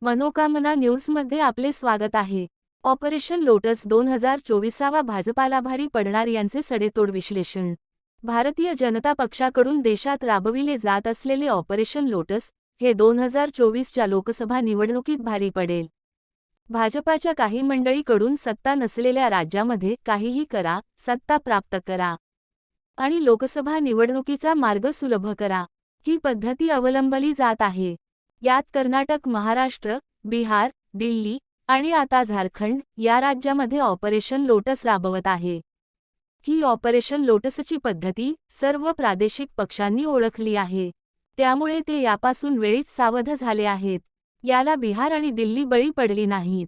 मनोकामना न्यूजमध्ये आपले स्वागत आहे. ऑपरेशन लोटस 2024 भाजपाला भारी पडणार यांचे सडेतोड विश्लेषण. भारतीय जनता पक्षाकडून देशात राबविले जात असलेले ऑपरेशन लोटस हे 2024च्या लोकसभा निवडणुकीत भारी पडेल. भाजपाच्या काही मंडळीकडून सत्ता नसलेल्या राज्यामध्ये काहीही करा, सत्ता प्राप्त करा आणि लोकसभा निवडणुकीचा मार्ग सुलभ करा, ही पद्धती अवलंबली जात आहे. यात कर्नाटक, महाराष्ट्र, बिहार, दिल्ली आणि आता झारखंड या राज्यामध्ये ऑपरेशन लोटस राबवत आहे. ही ऑपरेशन लोटसची पद्धती सर्व प्रादेशिक पक्षांनी ओळखली आहे, त्यामुळे ते यापासून वेळीच सावध झाले आहेत. याला बिहार आणि दिल्ली बळी पडली नाहीत.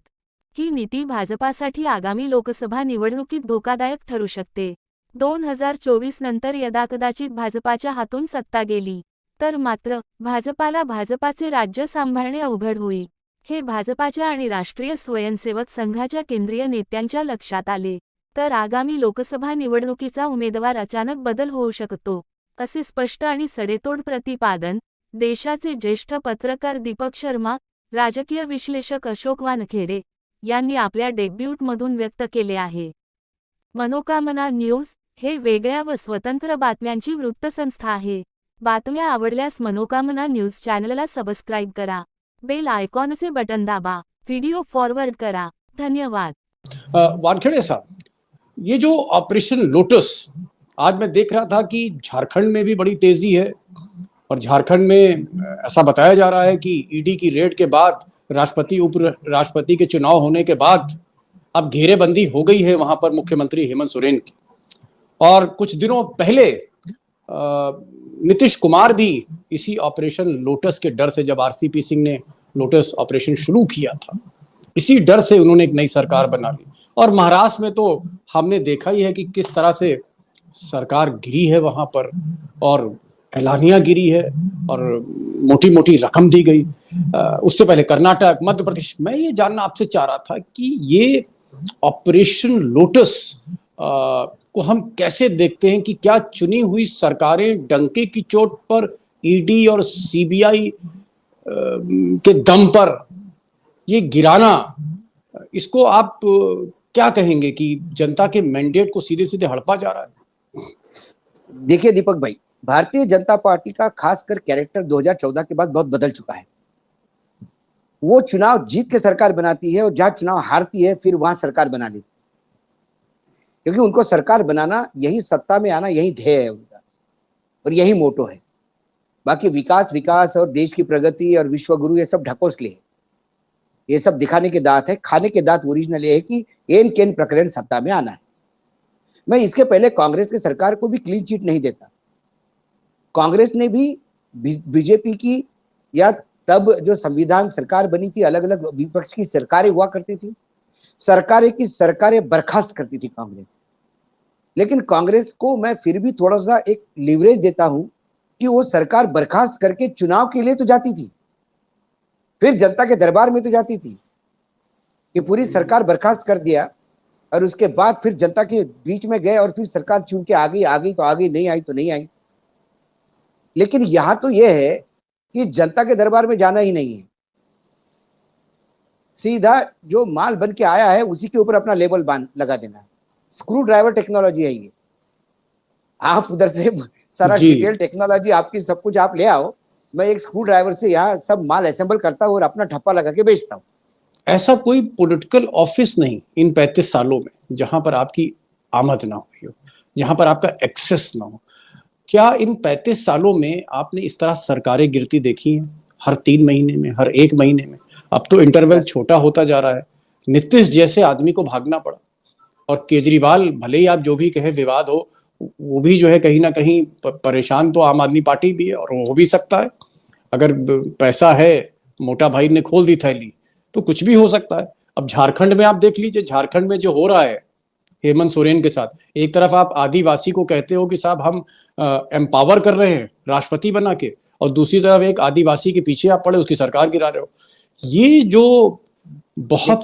ही नीती भाजपासाठी आगामी लोकसभा निवडणुकीत धोकादायक ठरू शकते. 2024 नंतर यदाकदाचित भाजपाच्या हातून सत्ता गेली तर मात्र भाजपाला भाजपाचे राज्य सांभाळणे अवघड होईल, हे भाजपाच्या आणि राष्ट्रीय स्वयंसेवक संघाच्या केंद्रीय नेत्यांच्या लक्षात आले. तर आगामी लोकसभा निवडणुकीचा उमेदवार अचानक बदल होऊ शकतो, असे स्पष्ट आणि सडेतोड प्रतिपादन देशाचे ज्येष्ठ पत्रकार दीपक शर्मा, राजकीय विश्लेषक अशोक वानखेडे यांनी आपल्या डेब्यूटमधून व्यक्त केले आहे. मनोकामना न्यूज हे वेगळ्या व स्वतंत्र बातम्यांची वृत्तसंस्था आहे. बातम्या आवडल्यास मनोकामना न्यूज चॅनलला सबस्क्राइब करा, बेल आयकॉनचे बटन दाबा, व्हिडिओ फॉरवर्ड करा. धन्यवाद. वानखेड़े साहब, ये जो ऑपरेशन लोटस आज मैं देख रहा था कि झारखंड में भी बड़ी तेजी है और झारखंड में ऐसा बताया जा रहा है कि ईडी की रेड के बाद राष्ट्रपति उपराष्ट्रपति के चुनाव होने के बाद अब घेरेबंदी हो गई है वहां पर मुख्यमंत्री हेमंत सोरेन की। और कुछ दिनों पहले नीतीश कुमार भी इसी ऑपरेशन लोटस के डर से, जब आरसीपी सिंह ने लोटस ऑपरेशन शुरू किया था, इसी डर से उन्होंने एक नई सरकार बना ली। और महाराष्ट्र में तो हमने देखा ही है कि किस तरह से सरकार गिरी है वहां पर, और एलानिया गिरी है और मोटी मोटी रकम दी गई। उससे पहले कर्नाटक, मध्य प्रदेश। मैं ये जानना आपसे चाह रहा था कि ये ऑपरेशन लोटस को हम कैसे देखते हैं कि क्या चुनी हुई सरकारें डंके की चोट पर ईडी और सीबीआई के दम पर ये गिराना, इसको आप क्या कहेंगे कि जनता के मैंडेट को सीधे सीधे हड़पा जा रहा है? देखिए दीपक भाई, भारतीय जनता पार्टी का खासकर कैरेक्टर 2014 के बाद बहुत बदल चुका है। वो चुनाव जीत के सरकार बनाती है और जहां चुनाव हारती है फिर वहां सरकार बना लेती है, क्योंकि उनको सरकार बनाना, यही सत्ता में आना, यही ध्येय है उनका और यही मोटो है। बाकी विकास विकास और देश की प्रगति और विश्वगुरु ये सब ढकोसले है, ये सब दिखाने के दांत है। खाने के दांत ओरिजिनल ये है कि एन केन प्रकरण सत्ता में आना है। मैं इसके पहले कांग्रेस की सरकार को भी क्लीन चिट नहीं देता। कांग्रेस ने भी बीजेपी की, या तब जो संविधान सरकार बनी थी, अलग अलग विपक्ष की सरकारें हुआ करती थी, सरकारें बर्खास्त करती थी कांग्रेस। लेकिन कांग्रेस को मैं फिर भी थोड़ा सा एक लीवरेज देता हूं कि वो सरकार बर्खास्त करके चुनाव के लिए तो जाती थी, फिर जनता के दरबार में तो जाती थी कि पूरी सरकार बर्खास्त कर दिया और उसके बाद फिर जनता के बीच में गए और फिर सरकार चुन के आ गई तो आ गई, नहीं आई तो नहीं आई। लेकिन यहां तो यह है कि जनता के दरबार में जाना ही नहीं है, सीधा जो माल बन के आया है उसी के ऊपर अपना लेबल लगा देना है। स्क्रू ड्राइवर टेक्नोलॉजी है ये। आप उधर से सारा डिटेल टेक्नोलॉजी आपकी सब कुछ आप ले आओ, मैं एक स्क्रू ड्राइवर से यहाँ सब माल असेंबल करता हूँ और अपना ठप्पा लगा के बेचता हूँ। ऐसा कोई पॉलिटिकल ऑफिस नहीं इन 35 सालों में जहां पर आपकी आमद ना हुई हो, जहां पर आपका एक्सेस ना हो। क्या इन 35 सालों में आपने इस तरह सरकारें गिरती देखी हैं? हर 3 महीने में, हर 1 महीने में? अब तो इंटरवल छोटा होता जा रहा है। नीतीश जैसे आदमी को भागना पड़ा, और केजरीवाल, भले ही आप जो भी कहे विवाद हो, वो भी जो है कहीं ना कहीं परेशान तो आम आदमी पार्टी भी है, और हो भी सकता है। अगर पैसा है, मोटा भाई ने खोल दी थैली, तो कुछ भी हो सकता है। अब झारखंड में आप देख लीजिए, झारखंड में जो हो रहा है हेमंत सोरेन के साथ, एक तरफ आप आदिवासी को कहते हो कि साहब हम एम्पावर कर रहे हैं राष्ट्रपति बना के, और दूसरी तरफ एक आदिवासी के पीछे आप पड़े, उसकी सरकार गिरा रहे हो। ये जो बहुत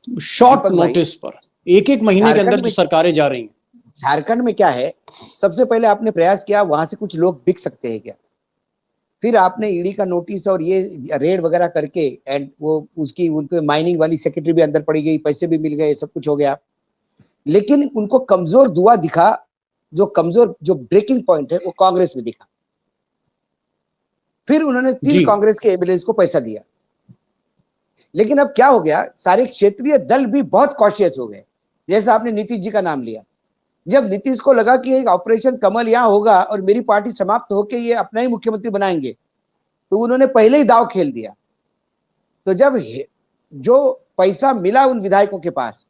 शॉर्ट नोटिस पर एक महीने के अंदर जो सरकारें जा रही हैं। झारखंड में क्या है, सबसे पहले आपने प्रयास किया वहां से कुछ लोग बिक सकते हैं क्या, फिर आपने ईडी का नोटिस और ये रेड वगैरह करके एंड वो उसकी उनको माइनिंग वाली सेक्रेटरी भी अंदर पड़ी गई, पैसे भी मिल गए, सब कुछ हो गया। लेकिन उनको कमजोर दुआ दिखा, जो कमजोर जो ब्रेकिंग पॉइंट है वो कांग्रेस में दिखा। फिर उन्होंने 3 जी कांग्रेस के एमएलए को पैसा दिया। लेकिन अब क्या हो गया, सारे क्षेत्रीय दल भी बहुत कॉशियस हो गए। जैसे आपने नीतीश जी का नाम लिया, जब नीतीश को लगा कि एक ऑपरेशन कमल यहां होगा और मेरी पार्टी समाप्त होकर ये अपना ही मुख्यमंत्री बनाएंगे, तो उन्होंने पहले ही दांव खेल दिया। तो जब जो पैसा मिला उन विधायकों के पास,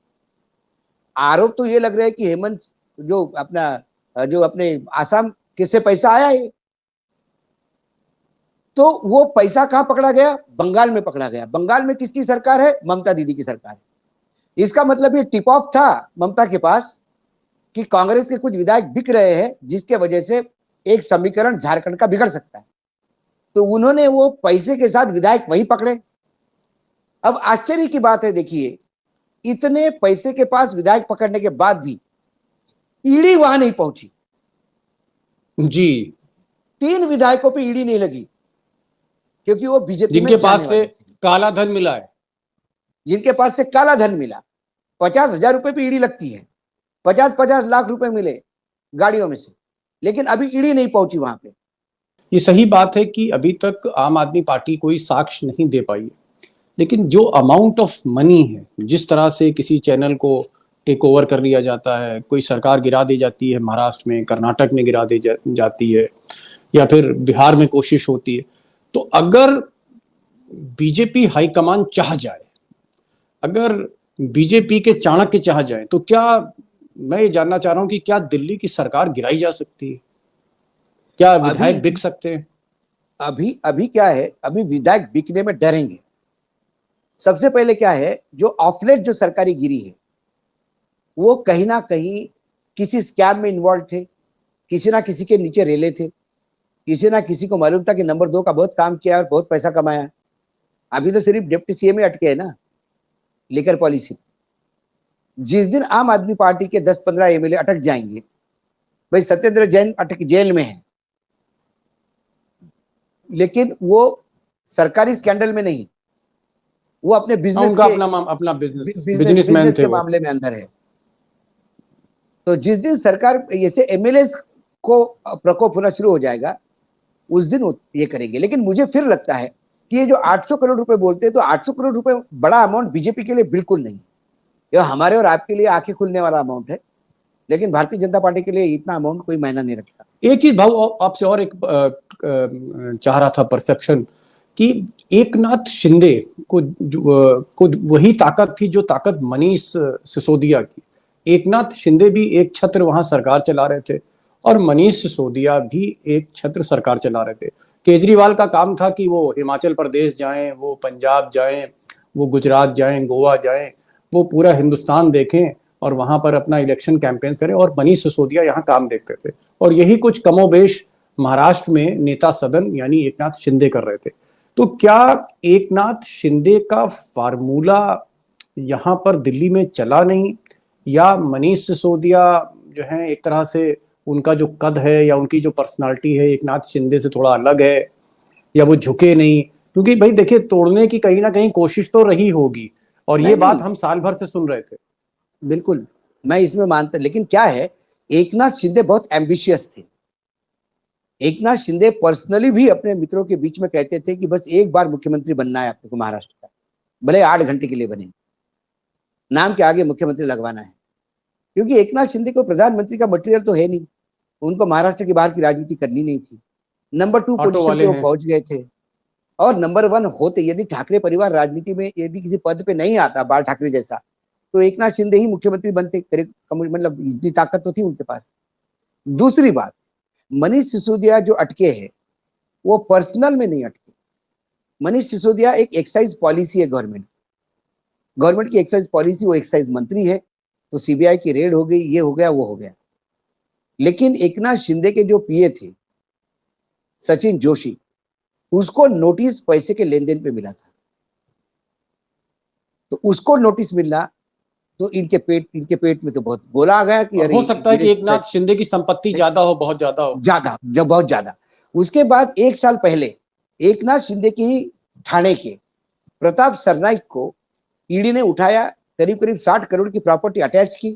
आरोप तो ये लग रहा है कि हेमंत जो अपने आसाम के से पैसा आया है, तो वो पैसा कहां पकड़ा गया? बंगाल में पकड़ा गया। बंगाल में किसकी सरकार है? ममता दीदी की सरकार है। इसका मतलब ये टिप ऑफ था ममता के पास कि कांग्रेस के कुछ विधायक बिक रहे हैं, जिसके वजह से एक समीकरण झारखंड का बिगड़ सकता है। तो उन्होंने वो पैसे के साथ विधायक वहीं पकड़े। अब आश्चर्य की बात है, देखिए, इतने पैसे के पास विधायक पकड़ने के बाद भी ईडी वहां नहीं पहुंची। जी 3 विधायकों पे ईडी नहीं लगी क्योंकि वो बीजेपी में जिनके पास जाने से वाले थे। काला धन मिला है। जिनके पास से काला धन मिला, 50,000 रुपए पे ईडी लगती है, 50-50 लाख रुपए मिले गाड़ियों में से, लेकिन अभी ईडी नहीं पहुंची वहां पे। ये सही बात है कि अभी तक आम आदमी पार्टी कोई साक्ष्य नहीं दे पाई है, लेकिन जो अमाउंट ऑफ मनी है, जिस तरह से किसी चैनल को टेक ओवर कर लिया जाता है, कोई सरकार गिरा दी जाती है, महाराष्ट्र में, कर्नाटक में गिरा दी जाती है, या फिर बिहार में कोशिश होती है, तो अगर बीजेपी हाईकमान चाह जाए, अगर बीजेपी के चाणक्य चाह जाए, तो क्या, मैं ये जानना चाह रहा हूं कि क्या दिल्ली की सरकार गिराई जा सकती है? क्या विधायक बिक सकते हैं? अभी अभी क्या है, अभी विधायक बिकने में डरेंगे। सबसे पहले क्या है, जो ऑफलेट जो सरकारी गिरी है, वो कहीं ना कहीं किसी स्कैम में इन्वॉल्व थे, किसी ना किसी के नीचे रेले थे, किसी ना किसी को मालूम था कि नंबर 2 का बहुत काम किया और बहुत पैसा कमाया। अभी तो सिर्फ डिप्टी सीएम ही अटके है ना लेकर पॉलिसी। जिस दिन आम आदमी पार्टी के 10-15 एमएलए अटक जाएंगे, भाई सत्येंद्र जैन अटक जेल में है, लेकिन वो सरकारी स्कैंडल में नहीं, वो अपने बिजनेस उनका के अपना बिजनेसमैन थे के वो। मामले में अंदर है। तो जिस दिन सरकार ऐसे एमएलए को प्रकोप होना शुरू हो जाएगा, उस दिन वो ये करेंगे। लेकिन मुझे फिर लगता है कि ये जो 800 करोड़ रुपए बोलते हैं, तो 800 करोड़ रुपए बड़ा अमाउंट बीजेपी के लिए बिल्कुल नहीं। ये हमारे और आपके लिए आंखें खुलने वाला अमाउंट है, लेकिन भारतीय जनता पार्टी के लिए इतना अमाउंट कोई मायना नहीं रखता। एक चीज भाऊ आपसे और एक चाह रहा था परसेप्शन, कि एकनाथ शिंदे को वही ताकत थी जो ताकत मनीष सिसोदिया की। एकनाथ शिंदे भी एक छत्र वहां सरकार चला रहे थे और मनीष सिसोदिया भी एक छत्र सरकार चला रहे थे। केजरीवाल का काम था कि वो हिमाचल प्रदेश जाएं, वो पंजाब जाएं, वो गुजरात जाएं, गोवा जाएं, वो पूरा हिंदुस्तान देखें और वहां पर अपना इलेक्शन कैंपेन करें, और मनीष सिसोदिया यहाँ काम देखते थे। और यही कुछ कमोबेश महाराष्ट्र में नेता सदन यानी एकनाथ शिंदे कर रहे थे। तो क्या एकनाथ शिंदे का फार्मूला यहाँ पर दिल्ली में चला नहीं, या मनीष सिसोदिया जो है एक तरह से उनका जो कद है या उनकी जो पर्सनालिटी है एकनाथ शिंदे से थोड़ा अलग है, या वो झुके नहीं? क्योंकि भाई देखिए, तोड़ने की कहीं ना कहीं कोशिश तो रही होगी, और ये बात हम साल भर से सुन रहे थे। बिल्कुल, मैं इसमें मानता, लेकिन क्या है, एकनाथ शिंदे बहुत एम्बिशियस थे। एकनाथ शिंदे पर्सनली भी अपने मित्रों के बीच में कहते थे कि बस एक बार मुख्यमंत्री बनना है आपको महाराष्ट्र का, भले 8 घंटे के लिए बने, नाम के आगे मुख्यमंत्री लगवाना है। क्योंकि एकनाथ शिंदे को प्रधानमंत्री का मटेरियल तो है नहीं, उनको महाराष्ट्र के बाहर की राजनीति करनी नहीं थी। नंबर 2 पोजीशन पे वो पहुंच गए थे, और नंबर 1 होते, यदि ठाकरे परिवार राजनीति में यदि किसी पद पे नहीं आता, बाल ठाकरे जैसा, तो एकनाथ शिंदे ही मुख्यमंत्री बनते। मतलब इतनी ताकत तो थी उनके पास। दूसरी बात, मनीष सिसोदिया जो अटके हैं, वो पर्सनल में नहीं अटके। मनीष सिसोदिया एक एक्साइज पॉलिसी है गवर्नमेंट की एक्साइज पॉलिसी, वो एक्साइज मंत्री है, तो सीबीआई की रेड हो गई, ये हो गया, वो हो गया। लेकिन एकनाथ शिंदे के जो पीए थे सचिन जोशी, उसको नोटिस पैसे के लेन देन पे मिला था, तो उसको नोटिस मिलना, तो इनके पेट में तो बहुत गोला आ गया कि हो सकता है कि एकनाथ शिंदे की संपत्ति ज्यादा हो, बहुत ज्यादा हो, बहुत ज्यादा। उसके बाद एक साल पहले एकनाथ शिंदे की ठाणे के प्रताप सरनाईक को ईडी ने उठाया, करीब करीब 60 करोड़ की प्रॉपर्टी अटैच की।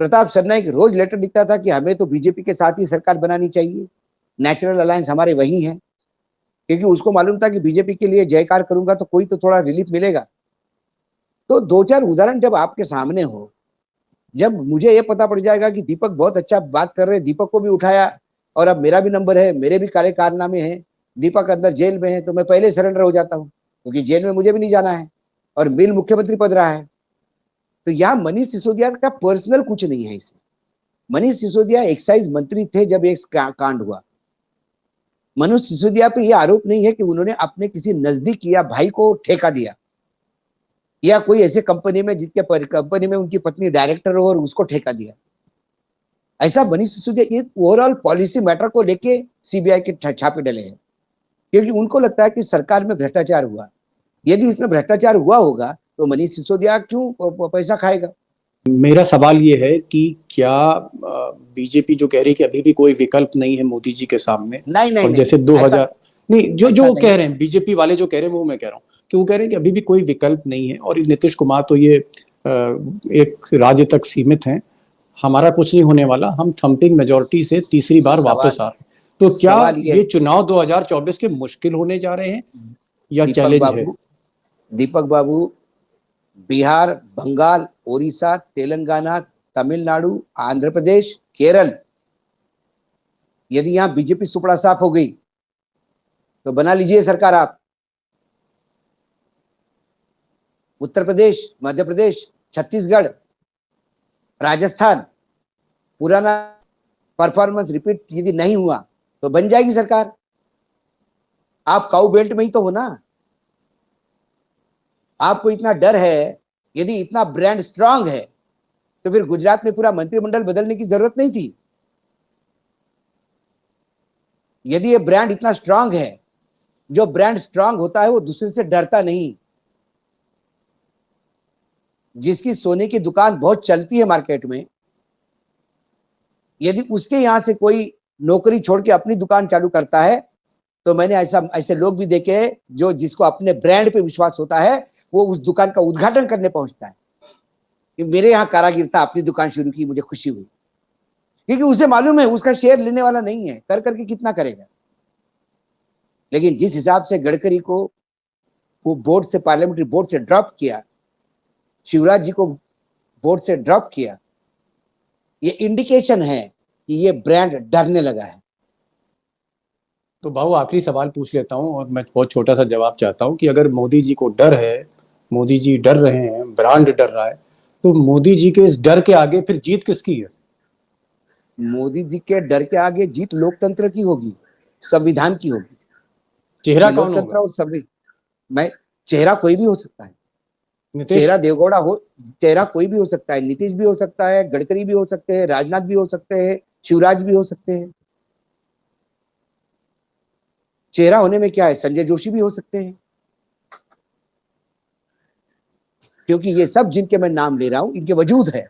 प्रताप सरनाईक रोज लेटर लिखता था कि हमें तो बीजेपी के साथ ही सरकार बनानी चाहिए, नेचुरल अलायंस हमारे वही है, क्योंकि उसको मालूम था कि बीजेपी के लिए जयकार करूंगा तो कोई तो थोड़ा रिलीफ मिलेगा। तो दो चार उदाहरण जब आपके सामने हो, जब मुझे ये पता पड़ जाएगा कि दीपक बहुत अच्छा बात कर रहे हैं, दीपक को भी उठाया और अब मेरा भी नंबर है, मेरे भी काले कारनामे हैं, दीपक अंदर जेल में है, तो मैं पहले सरेंडर हो जाता हूँ, क्योंकि जेल में मुझे भी नहीं जाना है और मिल मुख्यमंत्री पद रहा है। तो यहाँ मनीष सिसोदिया का पर्सनल कुछ नहीं है इसमें। मनीष सिसोदिया एक्साइज मंत्री थे जब एक कांड हुआ। मनीष सिसोदिया पे यह आरोप नहीं है कि उन्होंने अपने किसी नजदीक या भाई को ठेका दिया या कोई ऐसे कंपनी में जिसके कंपनी में उनकी पत्नी डायरेक्टर हो और उसको ठेका दिया। ऐसा Manish Sisodia overall policy matter को लेके सीबीआई के छापे डले हैं, क्योंकि उनको लगता है कि सरकार में भ्रष्टाचार हुआ। यदि इसमें भ्रष्टाचार हुआ होगा तो मनीष सिसोदिया क्यों पैसा खाएगा। मेरा सवाल ये है कि क्या बीजेपी जो कह रही है कि अभी भी कोई विकल्प नहीं है मोदी जी के सामने, नहीं नहीं और नहीं, जैसे नहीं 2000 नहीं, जो ऐसा जो नहीं। कह रहे हैं बीजेपी वाले जो कह रहे हैं वो मैं कह रहा हूँ कि वो कह रहे हैं कि अभी भी कोई विकल्प नहीं है और नीतीश कुमार तो ये एक राज्य तक सीमित हैं, हमारा कुछ नहीं होने वाला, हम थंपिंग मेजोरिटी से तीसरी बार वापस आ रहे हैं। तो क्या सवाल ये चुनाव 2024 के मुश्किल होने जा रहे हैं या दीपक चैलेंज है? बाबू, दीपक बाबू, बिहार, बंगाल, ओडिशा, तेलंगाना, तमिलनाडु, आंध्र प्रदेश, केरल, यदि यहां बीजेपी सुपड़ा साफ हो गई तो बना लीजिए सरकार आप। उत्तर प्रदेश, मध्य प्रदेश, छत्तीसगढ़, राजस्थान, पुराना परफॉर्मेंस रिपीट यदि नहीं हुआ तो बन जाएगी सरकार। आप काउ बेल्ट में ही तो हो ना। आपको इतना डर है, यदि इतना ब्रांड स्ट्रांग है तो फिर गुजरात में पूरा मंत्रिमंडल बदलने की जरूरत नहीं थी। यदि ये ब्रांड इतना स्ट्रांग है, जो ब्रांड स्ट्रांग होता है वो दूसरे से डरता नहीं। जिसकी सोने की दुकान बहुत चलती है मार्केट में, यदि उसके यहां से कोई नौकरी छोड़ के अपनी दुकान चालू करता है तो मैंने ऐसे लोग भी देखे हैं जो जिसको अपने ब्रांड पे विश्वास होता है वो उस दुकान का उद्घाटन करने पहुंचता है कि मेरे यहाँ कारागिर था, अपनी दुकान शुरू की, मुझे खुशी हुई, क्योंकि उसे मालूम है उसका शेयर लेने वाला नहीं है, कर करके कितना करेगा। लेकिन जिस हिसाब से गडकरी को वो बोर्ड से, पार्लियामेंट्री बोर्ड से ड्रॉप किया, शिवराज जी को बोर्ड से ड्रॉप किया, ये इंडिकेशन है कि ये ब्रांड डरने लगा है। तो भाऊ आखिरी सवाल पूछ लेता हूँ और मैं बहुत छोटा सा जवाब चाहता हूँ कि अगर मोदी जी को डर है, मोदी जी डर रहे हैं, ब्रांड डर रहा है, तो मोदी जी के इस डर के आगे फिर जीत किसकी है? मोदी जी के डर के आगे जीत लोकतंत्र की होगी, संविधान की होगी। चेहरा मैं कौन लोकतंत्र होगा? और संविधान, मैं, चेहरा कोई भी हो सकता है। नीतीश? चेहरा देवगौड़ा हो, चेहरा कोई भी हो सकता है, नीतीश भी हो सकता है, गडकरी भी हो सकते हैं, राजनाथ भी हो सकते हैं, शिवराज भी हो सकते हैं। चेहरा होने में क्या है, संजय जोशी भी हो सकते हैं, क्योंकि ये सब जिनके मैं नाम ले रहा हूं इनके वजूद है।